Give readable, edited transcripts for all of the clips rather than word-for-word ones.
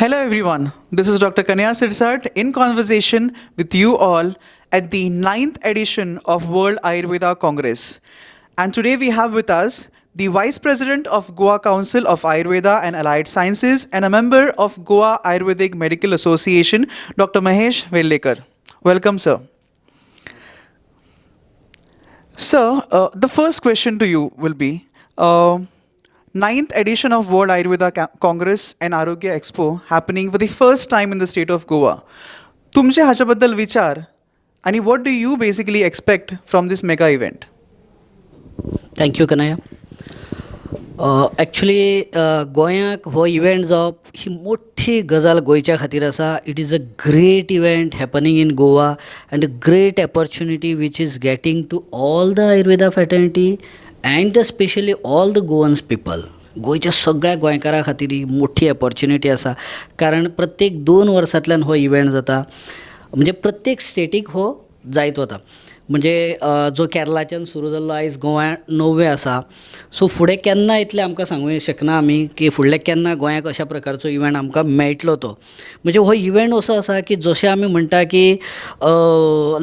Hello everyone, this is Dr. Kannaiya Sirsat in conversation with you all at the ninth edition of World Ayurveda Congress. And today we have with us the Vice President of Goa Council of Ayurveda and Allied Sciences and a member of Goa Ayurvedic Medical Association, Dr. Mahesh Verlekar. Welcome, sir. Sir, the first question to you will be, ninth edition of World Ayurveda Congress and Arogya Expo happening for the first time in the state of Goa. तुमचे हाच्याबद्दल विचार आणि what do you basically expect from this mega event? Thank you Kanhaiya. Actually गोंयाक हो event जावप ही मोठी गजाल गोंयच्या खातीर आसा. It is a great event happening in Goa and a great opportunity which is getting to all the Ayurveda fraternity and specially all the Goans people. गोंयच्या सगळ्या गोंयकारां खातीर ही मोठी ऑपॉर्च्युनिटी आसा, कारण प्रत्येक 2 वर्सांतल्यान हो इव्हेंट जाता. म्हणजे प्रत्येक स्टेटीक हो जायत वता. म्हणजे जो केरळाच्यान सुरू जाल्लो आयज गोंयांत 9वे आसा. सो फुडें केन्ना इतलें आमकां सांगूं शकना आमी की फुडले केन्ना गोंयाक अशा प्रकारचो इव्हेंट आमकां मेळटलो तो. म्हणजे हो इव्हेंट असो आसा की जशें आमी म्हणटा की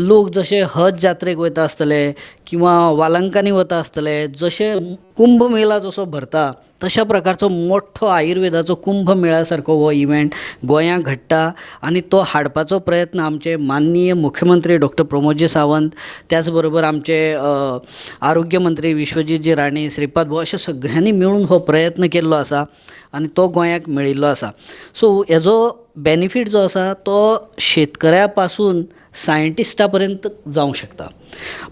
लोक जशे हज जात्रेक वयता आसतले किंवा वालांकांनी वता आसतले, जशे कुंभ मेळा जसो भरता तशा प्रकारचो मोठो आयुर्वेदाचो कुंभ मेळा सारको हो इव्हेंट गोंयांत घडटा. आनी तो हाडपाचो प्रयत्न आमचे माननीय मुख्यमंत्री डॉक्टर प्रमोदजी सावंत, त्याच बरोबर आमचे आरोग्य मंत्री विश्वजीतजी राणे, श्रीपाद भाऊ अशा सगळ्यांनी मिळून हो प्रयत्न केल्लो आसा आनी तो गोंयाक मेळिल्लो आसा. सो हेजो बेनिफीट जो आसा तो शेतकऱ्या पासून सायंटिस्टा पर्यंत जावंक शकता.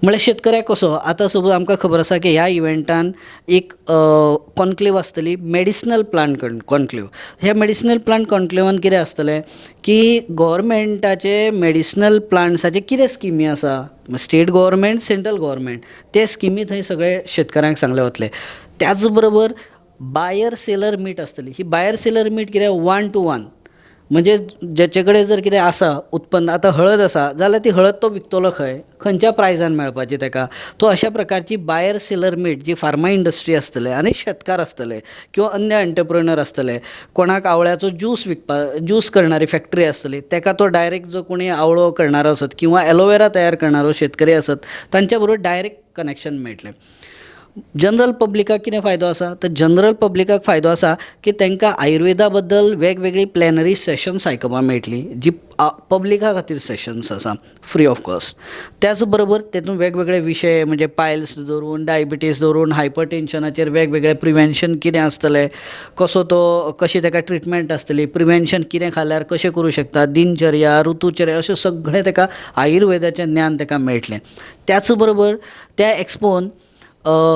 म्हळ्यार शेतकऱ्याक कसो, आतां सपोज आमकां खबर आसा की ह्या इव्हेंटान एक कॉन्क्लेव आसतली, मेडिसिनल प्लांट कॉन्क्लेव. ह्या मेडिसिनल प्लांट कॉन्क्लेवान कितें आसतलें की गव्हर्मेंटाचे मेडिसिनल प्लांट्साचे कितें स्किमी आसा, स्टेट गव्हर्मेंट, सेंट्रल गव्हर्मेंट, ते स्किमी थंय सगळे शेतकऱ्यांक सांगले वतले. त्याच बरोबर बायर सेलर मीट आसतली. ही बायर सेलर मीट कितें 1 to 1, म्हणजे जेचे कडेन जर कितें आसा उत्पन्न, आतां हळद आसा जाल्यार ती हळद तो विकतलो खंयच्या प्रायजान मेळपाची ताका. तो अशा प्रकारची बायर सेलर मीट जी फार्मा इंडस्ट्री आसतले आनी शेतकार आसतले किंवा अन्य एंटरप्रेन्युअर आसतले, कोणाक आवळ्याचो ज्यूस करणारी फॅक्टरी आसतली, ताका तो डायरेक्ट जो कोणी आवळो करणारो आसत किंवा एलोवेरा तयार करणारो शेतकरी आसत, तांच्या बरोबर डायरेक्ट कनेक्शन मेळटलें. जनरल पब्लिकाक कितें फायदो आसा, तर जनरल पब्लिकाक फायदो आसा की तांकां आयुर्वेदा बद्दल वेगवेगळी प्लॅनरी सेशन्स आयकुपाक मेळटली, जी पब्लिका खातीर सेशन्स आसा फ्री ऑफ कॉस्ट. त्याच बरोबर तेतून वेगवेगळे विशय म्हणजे पायल्स धरून, डायबिटीज धरून, हायपर टेन्शनाचेर वेगवेगळे प्रिवेंशन कितें आसतलें, कशी ताका ट्रिटमेंट आसतली, प्रिवेंशन कितें खाल्यार कशें करूं शकता, दिनचर्या, ऋतुचर्या अशें सगळें ताका आयुर्वेदाचें ज्ञान ताका मेळटलें. त्याच बरोबर त्या एक्सपोन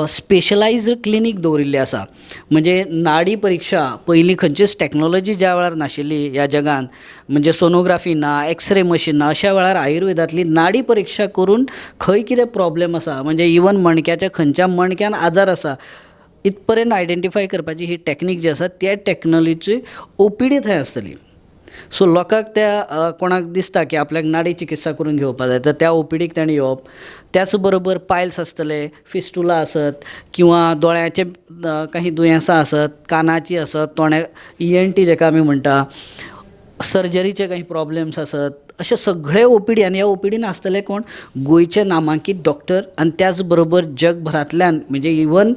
स्पेशलायज्ड क्लिनीक दवरिल्ली आसा. म्हणजे नाडी परीक्षा पयलीं खंयचीच टॅक्नोलॉजी ज्या वेळार नाशिल्ली ह्या जगान, म्हणजे सोनोग्राफी ना, एक्सरे मशीन ना, अशा वेळार आयुर्वेदांतली नाडी परीक्षा करून खंय कितें प्रॉब्लेम आसा, म्हणजे इवन मणक्याच्या खंयच्या मणक्यान आजार आसा इतपर्यंत आयडेंटिफाय करपाची ही टॅक्नीक जी आसा त्या टॅक्नॉलॉजीची OPD थंय आसतली. सो लोकांक त्या कोणाक दिसता की आपल्याक नाडी चिकित्सा करून घेवपा जाय तर त्या OPDक ताणें येवप. त्याच बरोबर पायल्स आसतले, फिस्टुला आसत किंवा दोळ्याचे काही दुयेंसां आसत, कानाची आसत, तोंड्या ENT जेका आमी म्हणटा, सर्जरीचे काही प्रॉब्लेम्स आसत, अशे सगळे OPD. आनी ह्या OPDन आसतले कोण, गोंयचे नामांकीत डॉक्टर आनी त्याच बरोबर जगभरांतल्यान म्हणजे इवन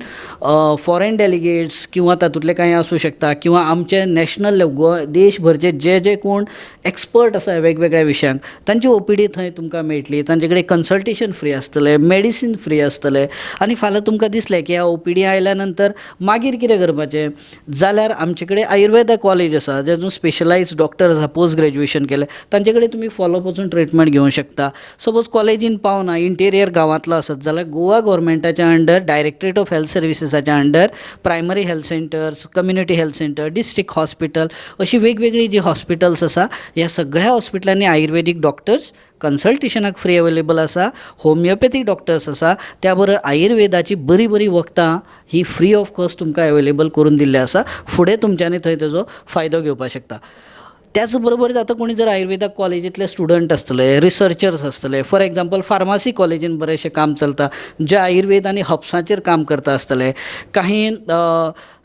फॉरेन डेलिगेट्स किंवा तातूंतले काही आसूं शकता किंवा आमचे नॅशनल देशभरचे जे कोण एक्सपर्ट आसा वेगवेगळ्या विशयांक, तांची OPD थंय तुमकां मेळटली. तांचे कडेन कन्सल्टेशन फ्री आसतलें, मेडिसीन फ्री आसतलें. आनी फाल्यां तुमकां दिसलें की ह्या OPD आयल्या नंतर मागीर कितें करपाचें, जाल्यार आमचे कडेन आयुर्वेदा कॉलेज आसा, जेतून स्पेशलायज्ड डॉक्टर आसा, पोस्ट ग्रॅज्युएशन केलें, तांचे कडेन तुमी फॉलोअप वचून ट्रिटमेंट घेवंक शकता. सपोज कॉलेजीन पावना, इंटेरियर गांवांतलो आसत जाल्यार गोवा गव्हर्मेंटाच्या अंडर, डायरेक्टरेट ऑफ हेल्थ सर्विसेसाच्या under primary health centres, community health centre, district hospital अशी वेगवेगळी जी हॉस्पिटल्स आसा, ह्या सगळ्या हॉस्पिटलांनी आयुर्वेदीक डॉक्टर्स कन्सल्टेशनाक फ्री अवेलेबल आसा. होमिओपॅथीक डॉक्टर्स आसा, त्या बरोबर आयुर्वेदाची बरी बरी वखदां ही फ्री ऑफ कॉस्ट तुमकां अवेलेबल करून दिल्ली आसा. फुडें तुमच्यांनी थंय तेजो फायदो घेवपाक शकता. त्याच बरोबर आतां कोणी जर आयुर्वेदा कॉलेजींतले स्टुडंट आसतले, रिसर्चर्स आसतले, फॉर एग्जांपल फार्मासी कॉलेजीन बरेंशें काम चलता जे आयुर्वेद आनी हब्साचेर काम करता आसतले, काही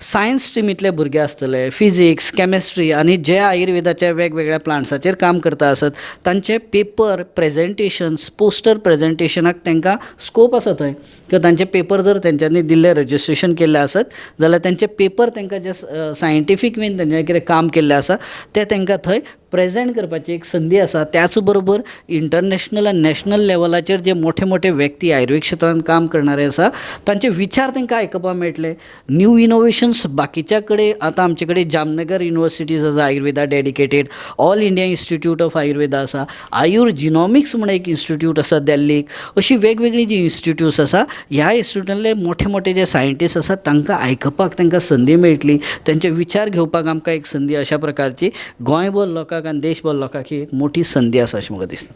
सायन्स स्ट्रिमींतले भुरगे आसतले, फिजिक्स, केमिस्ट्री आनी जे आयुर्वेदाच्या वेगवेगळ्या प्लांट्साचेर काम करता आसत तांचे पेपर प्रेजेंटेशन्स पोस्टर प्रेजेंटेशनाक तांकां स्कोप आसा थंय किंवां तांचे पेपर जर तेंच्यांनी दिल्ले रजिस्ट्रेशन केल्ले आसत जाल्यार तांचे पेपर तांकां जे सायंटिफीक वेन तेंचें कितें काम केल्लें आसा तें तांकां थंय प्रेजेंट करपाची एक संदी आसा. त्याच बरोबर इंटरनॅशनल आनी नॅशनल लेवलाचेर जे मोठे मोठे व्यक्ती आयुर्वेद क्षेत्रांत काम करणारे आसा तांचे विचार तांकां आयकपाक मेळटले. न्यू इनोवेशन्स बाकीच्या कडेन आतां आमचे कडेन जामनगर युनिवर्सिटीज आसा Ayurveda dedicated, all India institute of Ayurveda आसा, आयुर जिनॉमिक्स म्हणून एक इन्स्टिट्यूट आसा दिल्लीक. अशी वेगवेगळी जी इन्स्टिट्यूट्स आसा ह्या इन्स्टिट्यूटांतले मोठे मोठे जे सायंटिस्ट आसात तांकां आयकपाक तांकां संदी मेळटली, त्यांचे विचार घेवपाक आमकां एक संदी अशा प्रकारची गोंयभर लोकांक आनी देशभर लोकांक ही एक मोठी संदी आसा अशें म्हाका दिसता.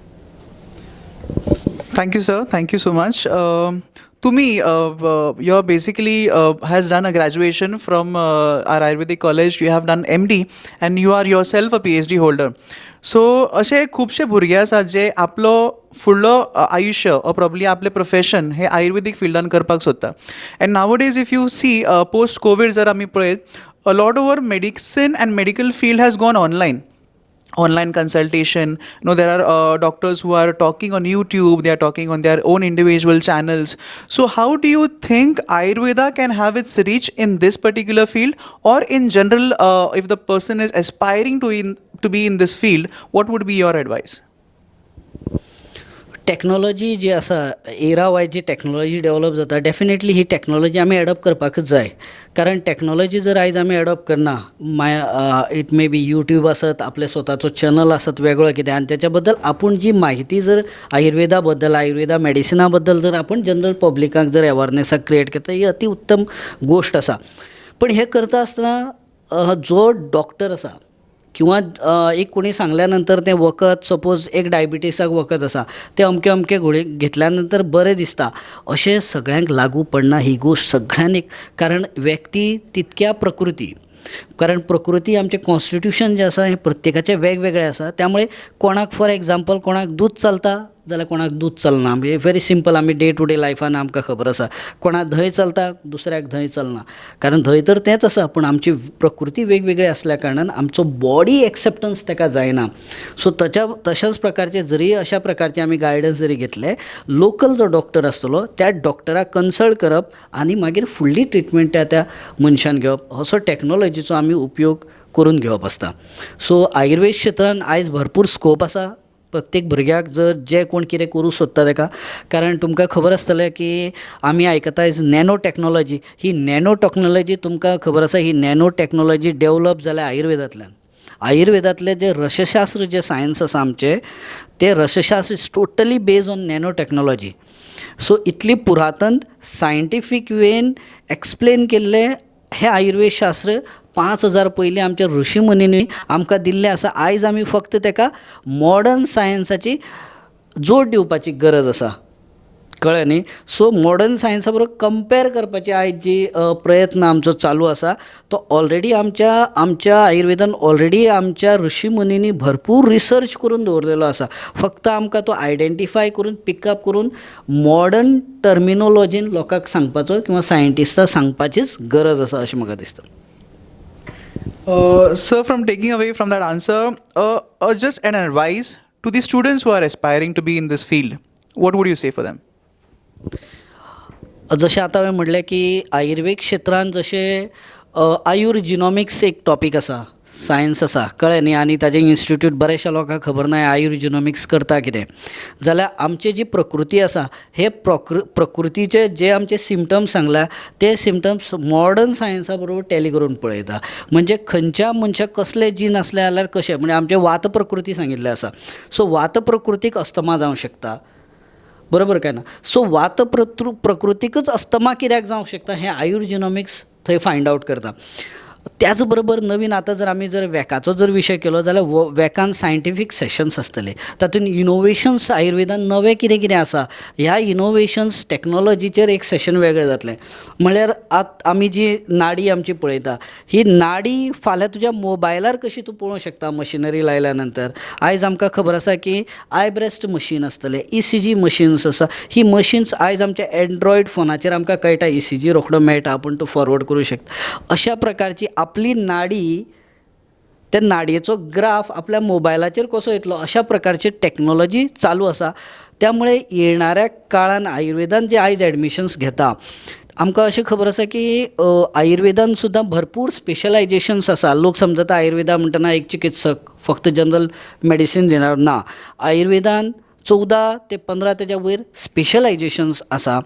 Thank you, sir. Thank you so much. Tumi, you're basically has done a graduation from our Ayurvedic college. You have done MD, and you are yourself a PhD holder. So, असे खूपशे भुरगे आसात जे आपलो फुडलो आयुष्य or probably आपले profession हे आयुर्वेदिक फिल्डान करपाक सोदता. And nowadays, if you see post COVID जर आमी पळयत, a lot of our medicine and medical field has gone online consultation. There are doctors who are talking on YouTube, they are talking on their own individual channels. So how do you think Ayurveda can have its reach in this particular field, or in general, if the person is aspiring to be in this field, what would be your advice? Technology जी आसा, era wise जी technology develop जाता, definitely ही technology आमी adopt करपाकच जाय. कारण technology जर आयज आमी एडॉप्ट करना, इट मे बी यूट्यूब आसत, आपले स्वताचो चॅनल आसत वेगळो कितें, आनी त्याच्या बद्दल आपूण जी माहिती जर आयुर्वेदा बद्दल, आयुर्वेदा मेडिसिना बद्दल जर आपण जनरल पब्लिकाक जर अवेरनेसाक क्रिएट करता, ही अति उत्तम गोश्ट आसा. पण हे करता आसतना जो डॉक्टर आसा किंवा एक कोणी सांगल्या नंतर तें वखद, सपोज एक डायबिटीसाक वखद आसा, तें अमके अमके घोळी घेतल्या नंतर बरें दिसता अशें सगळ्यांक लागू पडना ही गोश्ट सगळ्यांनी. कारण व्यक्ती तितक्या प्रकृती, कारण प्रकृती आमचें कॉन्स्टिट्यूशन जें आसा हें प्रत्येकाचें वेगवेगळें आसा. त्यामुळे कोणाक फॉर एग्जांपल कोणाक दूध चलता जाल्यार कोणाक दूध चलना. म्हणजे व्हेरी सिंपल, आमी डे टू डे लायफान आमकां खबर आसा. कोणाक धंय चलता, दुसऱ्याक धंय चलना. कारण धंय तर तेंच आसा, पूण आमची प्रकृती वेगवेगळी आसल्या कारणान आमचो बॉडी एक्सेप्टन्स ताका जायना. सो तशाच प्रकारचे जरी अशा प्रकारचे आमी गायडन्स जरी घेतले, लोकल जो डॉक्टर आसतलो त्या डॉक्टराक कन्सल्ट करप आनी मागीर फुडली ट्रिटमेंट त्या मनशान घेवप, असो टॅक्नॉलॉजीचो आमी उपयोग करून घेवप आसता. सो आयुर्वेद क्षेत्रान आयज भरपूर स्कोप आसा प्रत्येक भुरग्याक, जर जे कोण कितें करूं सोदता ताका. कारण तुमकां खबर आसतलें की आमी आयकता आयज नॅनो टॅक्नॉलॉजी, ही नॅनो टॅक्नॉलॉजी तुमकां खबर आसा, ही नॅनो टॅक्नॉलॉजी डेवलप जाल्या आयुर्वेदांतल्यान. आयुर्वेदांतले जे रसशास्त्र जे सायन्स आसा आमचे, ते रसशास्त्र is totally based on nano technology. So इतली पुरातन सायंटिफीक वेन एक्सप्लेन केल्ले हे आयुर्वेद शास्त्र 5000 पयलीं आमच्या ऋषी मुनींनी आमकां दिल्लें आसा. आयज आमी फक्त ताका मॉडर्न सायन्साची जोड दिवपाची गरज आसा, कळ्ळें न्ही. सो मॉडर्न सायन्सा बरोबर कंपेर करपाची आयज जी प्रयत्न आमचो चालू आसा, तो ऑलरेडी आमच्या आयुर्वेदान ऑलरेडी आमच्या ऋषी मुनींनी भरपूर रिसर्च करून दवरलेलो आसा. फक्त आमकां तो आयडेंटिफाय करून पिकअप करून मॉडर्न टर्मिनोलॉजीन लोकांक सांगपाचो किंवा सायंटिस्टांक सांगपाचीच गरज आसा अशें म्हाका दिसता. Sir, from taking away from that answer, just an advice to the students who are aspiring to be in this field, what would you say for them? जशें आतां हांवें म्हणलें की आयुर्वेद क्षेत्रांत जशें आयुर जिनॉमिक्स एक टॉपीक आसा, सायन्स आसा, कळ्ळें न्ही. आनी ताजें इन्स्टिट्यूट बऱ्याचशा लोकांक खबर ना आयुर जिनॉमिक्स करता कितें. जाल्यार आमची जी प्रकृती आसा, हे प्रकृतीचे जे आमचे सिमटम्स सांगल्या ते सिमटम्स मॉडर्न सायन्सा बरोबर टॅली करून पळयता. म्हणजे खंयच्या मनशाक कसले जीन आसले जाल्यार कशें, म्हणजे आमचे वात प्रकृती सांगिल्लें आसा. सो वात प्रकृतीक अस्थमा जावंक शकता, बरोबर काय ना. सो वात प्रकृतीकच अस्थमा कित्याक जावंक शकता हें आयुर जिनॉमिक्स थंय फायंड आवट करता. त्याच बरोबर नवीन आता जर आमी जर वॅकाचो जर विशय केलो जाल्यार वॅकान सायंटिफीक सेशन्स आसतले, तातूंत इनोवेशन्स आयुर्वेदान नवें कितें कितें आसा ह्या इनोवेशन्स टॅक्नोलॉजीचेर एक सेशन वेगळें जातलें. म्हळ्यार आमी जी नाडी आमची पळयता ही नाडी फाल्यां तुज्या मोबायलार कशी तूं पळोवंक शकता मशिनरी लायल्या नंतर. आयज आमकां खबर आसा की आय ब्रेस्ट मशीन आसतलें, ECG मशीन्स आसा, ही मशीन्स आयज आमच्या एंड्रॉयड फोनाचेर आमकां कळटा, ECG रोखडो मेळटा, आपूण तूं फॉरवर्ड करूं शकता. अशा प्रकारची आपली नाडी, त्या नाडयेचो ग्राफ आपल्या मोबायलाचेर कसो येतलो अशा प्रकारची टॅक्नोलॉजी चालू आसा. त्यामुळे येणाऱ्या काळान आयुर्वेदान जे आयज एडमिशन्स घेता आमकां अशें खबर आसा की आयुर्वेदान सुद्दां भरपूर स्पेशलायजेशन्स आसा. लोक समजता आयुर्वेदा म्हणटना एक चिकित्सक फक्त जनरल मेडिसीन दिणार, ना. आयुर्वेदान 14 ते 15 तेच्या वयर स्पेशलायजेशन्स आसा.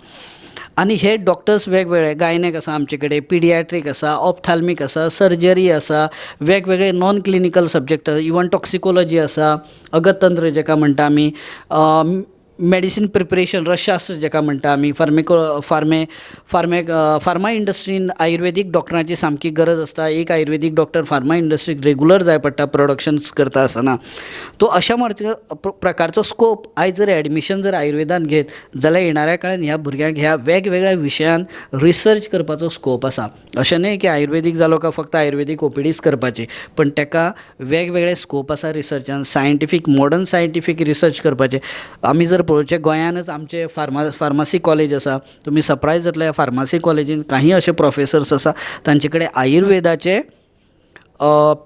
आनी हे डॉक्टर्स वेगवेगळे गायनेक आसा आमचे कडेन, पिडियाट्रीक आसा, ऑप्थाल्मीक आसा, सर्जरी आसा, वेगवेगळे non clinical subject, even toxicology आसा, अगतंत्र जेका म्हणटा आमी, मेडिसीन प्रिपरेशन रसशास्त्र जेका म्हणटा आमी, फार्मा इंडस्ट्रीन आयुर्वेदीक डॉक्टरांची सामकी गरज आसता. एक आयुर्वेदीक डॉक्टर फार्मा इंडस्ट्रीक रेगुलर जाय पडटा प्रोडक्शन्स करता आसतना. तो अशा प्रकारचो स्कोप आयज जर एडमिशन जर आयुर्वेदान घेत जाल्यार येणाऱ्या काळान ह्या भुरग्यांक ह्या वेगवेगळ्या विशयान रिसर्च करपाचो स्कोप आसा. अशें न्हय की आयुर्वेदीक जालो काय फक्त आयुर्वेदीक OPDच करपाची, पण ताका वेगवेगळे स्कोप आसा रिसर्चान, सायंटिफीक मॉडर्न सायंटिफीक रिसर्च करपाचे. आमी जर पळोवचें गोंयानच आमचे फार्मासी कॉलेज आसा, तुमी सरप्रायज जातले, ह्या फार्मासी कॉलेजीन काही अशे प्रोफेसर्स आसा तांचे कडेन आयुर्वेदाचे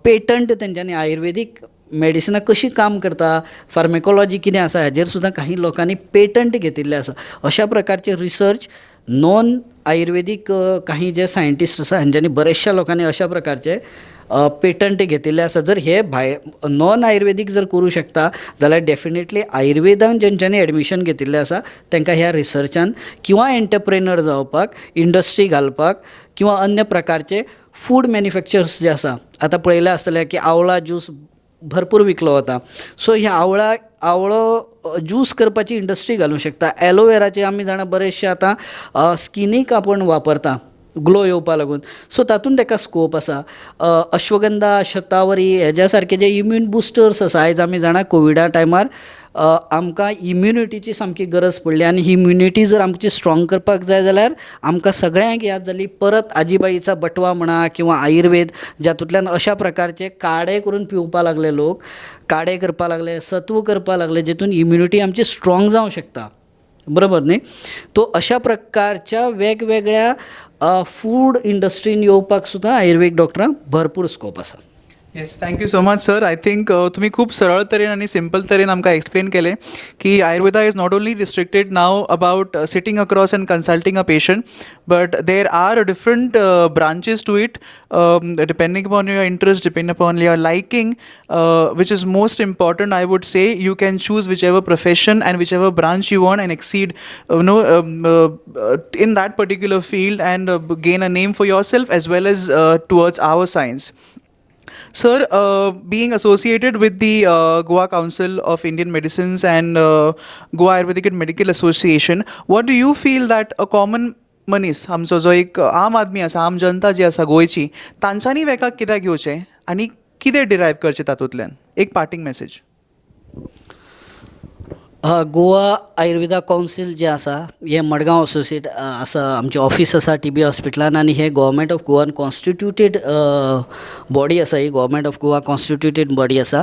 पेटंट, तेंच्यांनी आयुर्वेदीक मेडिसिनां कशी काम करता, फार्मेकोलॉजी कितें आसा हाजेर सुद्दां काही लोकांनी पेटंट घेतिल्ले आसा. अशा प्रकारचे रिसर्च नॉन आयुर्वेदीक काही जे सायंटिस्ट आसा हांच्यांनी बऱ्याचशा लोकांनी अशा प्रकारचे पेटंट घेतिल्ले आसा. जर हे भायर नॉन आयुर्वेदीक जर करूं शकता जाल्यार डेफिनेटली आयुर्वेदान जेंच्यांनी एडमिशन घेतिल्लें आसा तांकां ह्या रिसर्चान किंवा एंटरप्रेनर जावपाक, इंडस्ट्री घालपाक किंवा अन्य प्रकारचे फूड मॅन्युफॅक्चर्स जे आसा, आतां पळयलें आसतलें की आवळा ज्यूस भरपूर विकलो वता. सो ह्या आवळो ज्यूस करपाची इंडस्ट्री घालूंक शकता. एलोवेराचे आमी जाणा बरेचशे आतां स्किनीक आपण वापरता ग्लो येवपा लागून, सो तातूंत ताका स्कोप आसा. अश्वगंधा, शतावरी हेज्या सारके जे इम्यून बुस्टर्स आसा, आयज आमी जाणा कोविडा टायमार आमकां इम्युनिटीची सामकी गरज पडली आनी ही इम्युनिटी जर आमची स्ट्रॉंग करपाक जाय जाल्यार आमकां सगळ्यांक याद जाली परत आजीबाईचा बटवा म्हणा किंवा आयुर्वेद, जातूंतल्यान अशा प्रकारचे काडे करून पिवपा लागले लोक, काडे करपा लागले, सत्व करपा लागले, जितून इम्युनिटी आमची स्ट्रॉंग जावंक शकता. बरोबर न्ही? तो अशा प्रकारच्या वेगवेगळ्या फूड इंडस्ट्रीन येवपाक सुद्दां आयुर्वेद डॉक्टरांक भरपूर स्कोप आसा. Yes, thank you so much sir. I think तुम्ही खूप सरळ तरेन आणि सिंपल तरेन आमकां एक्सप्लेन केलें की Ayurveda is not only restricted now about sitting across and consulting a patient, but there are different branches to it, depending upon your interest, depending upon your liking, which is most important. I would say you can choose whichever profession and whichever branch you want and exceed in that particular field and gain a name for yourself as well as towards our science. Sir, being associated with the Goa Council of Indian Medicines and Goa Ayurvedic and Medical Association, what do you feel that a common मनीस, आमचो जो एक आम आदमी आसा, आम जनता जी आसा गोंयची, तांच्यांनी वेकाक कित्याक घेवचें आनी कितें डिरायव करचें तातूंतल्यान? एक parting message. Goa Ayurveda council जे आसा हे मडगांव असोसिएट आसा, आमचे ऑफिस आसा TB हॉस्पिटलान, आनी हे गव्हर्मेंट ऑफ गोवान कॉन्स्टिट्युटेड बॉडी आसा. ही government of Goa constituted body आसा.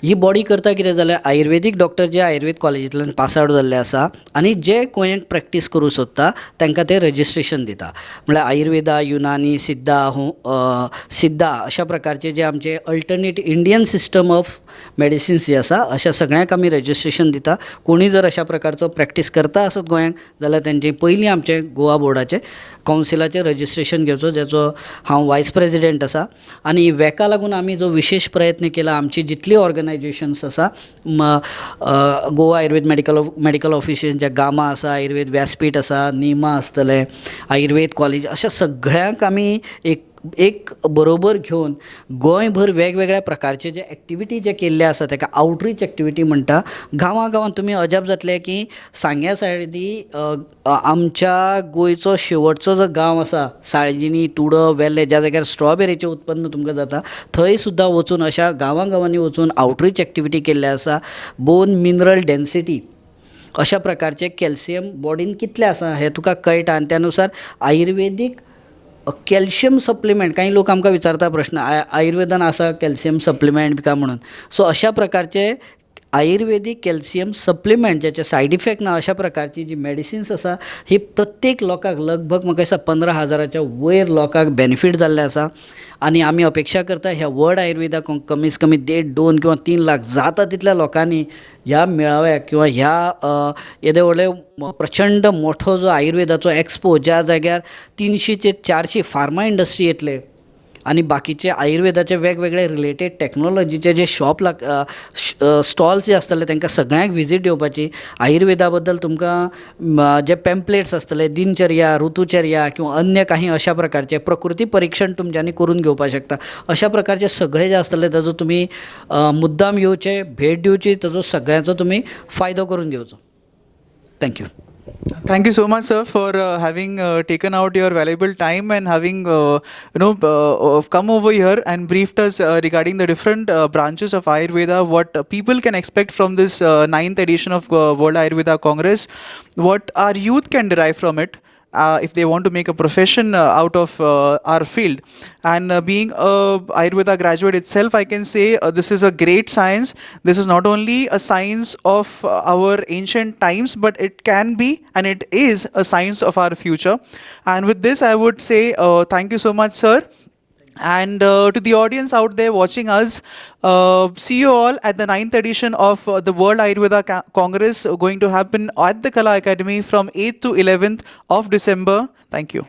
ही बॉडी करता कितें जाल्यार आयुर्वेदीक डॉक्टर जे आयुर्वेद कॉलेजींतल्यान पास आवट जाल्ले आसा आनी जे गोंयांत प्रॅक्टीस करूं सोदता तांकां ते रजिस्ट्रेशन दिता. म्हळ्यार आयुर्वेदा, युनानी, सिद्धा अशा प्रकारचे जे आमचे alternate Indian system of medicines जे आसा अशा सगळ्यांक आमी रजिस्ट्रेशन दिता. कोणी जर अशा प्रकारचो प्रॅक्टीस करता आसत गोंयांत जाल्यार तेंचे पयलीं आमचे गोवा बोर्डाचे कावन्सिलाचें रजिस्ट्रेशन घेवचो, जेचो हांव वायस प्रेजिडेंट आसा. आनी वेका लागून आमी जो विशेश प्रयत्न केला, आमची जितली ऑर्गनायजेशन्स आसा, गोवा आयुर्वेद मेडिकल ऑफिस जे गामा आसा, आयुर्वेद व्यासपीठ आसा, निमा आसतलें, आयुर्वेद कॉलेज, अशा सगळ्यांक आमी एक एक बरोबर घेवन गोंयभर वेगवेगळ्या प्रकारचे जे एक्टिविटी जे केल्ले आसा ताका आउटरीच एक्टिविटी म्हणटा. गांवां तुम्ही अजाप जातले की सांग्या सायडी आमच्या गोंयचो शेवटचो जो गांव आसा साळजिनी, तुडो, वेल्ले, ज्या जाग्यार स्ट्रॉबेरीचें उत्पन्न तुमकां जाता, थंय सुद्दां वचून अशा गांवांनी वचून आउटरीच एक्टिविटी केल्ले आसा. बोन मिनरल डेन्सिटी अशा प्रकारचे कॅल्शियम बॉडीन कितले आसा हें तुका कळटा आनी त्या नुसार आयुर्वेदीक कॅल्शियम सप्लिमेंट, काही लोक आमकां विचारता प्रश्न, आयुर्वेदान आसा कॅल्शियम सप्लिमेंट बी काय म्हणून. सो अशा प्रकारचे आयुर्वेदीक कॅल्शियम सप्लिमेंट ज्याचे सायड इफेक्ट ना अशा प्रकारची जी मेडिसिन्स आसा ही प्रत्येक लोकांक लगभग म्हाका दिसता 15,000च्या वयर लोकांक बेनिफीट जाल्ले आसा. आनी आमी अपेक्षा करता ह्या वर्ल्ड आयुर्वेदाक कमीत कमी 1.5, 2 किंवा 3 लाख जाता तितल्या लोकांनी ह्या मेळाव्याक किंवा ह्या येदे व्हडले प्रचंड मोठो जो आयुर्वेदाचो एक्सपो ज्या जाग्यार 300 ते 400 फार्मा इंडस्ट्री येतले आणि बाकीचे आयुर्वेदाचे वेगवेगळे रिलेटेड टॅक्नॉलॉजीचे जे स्टॉल्स जे आसतले तांकां सगळ्यांक विजीट दिवपाची. आयुर्वेदा बद्दल तुमकां जे पॅम्पलेट्स आसतले, दिनचर्या, ऋतुचर्या किंवा अन्य काही अशा प्रकारचे प्रकृती परीक्षण तुमच्यांनी करून घेवपाक शकता. अशा प्रकारचे सगळे जे आसतले ताजो तुमी मुद्दाम येवचे, भेट दिवची, ताजो सगळ्यांचो तुमी फायदो करून घेवचो. Thank you. Thank you so much, sir, for having taken out your valuable time and having come over here and briefed us regarding the different branches of Ayurveda, what people can expect from this 9th edition of World Ayurveda Congress, what our youth can derive from it. If they want to make a profession out of our field, and being a Ayurveda graduate itself, I can say this is a great science. This is not only a science of our ancient times, but it can be and it is a science of our future. And with this I would say thank you so much, sir. And to the audience out there watching us, see you all at the 9th edition of the World Ayurveda Congress, going to happen at the Kala Academy from 8th to 11th of December. Thank you.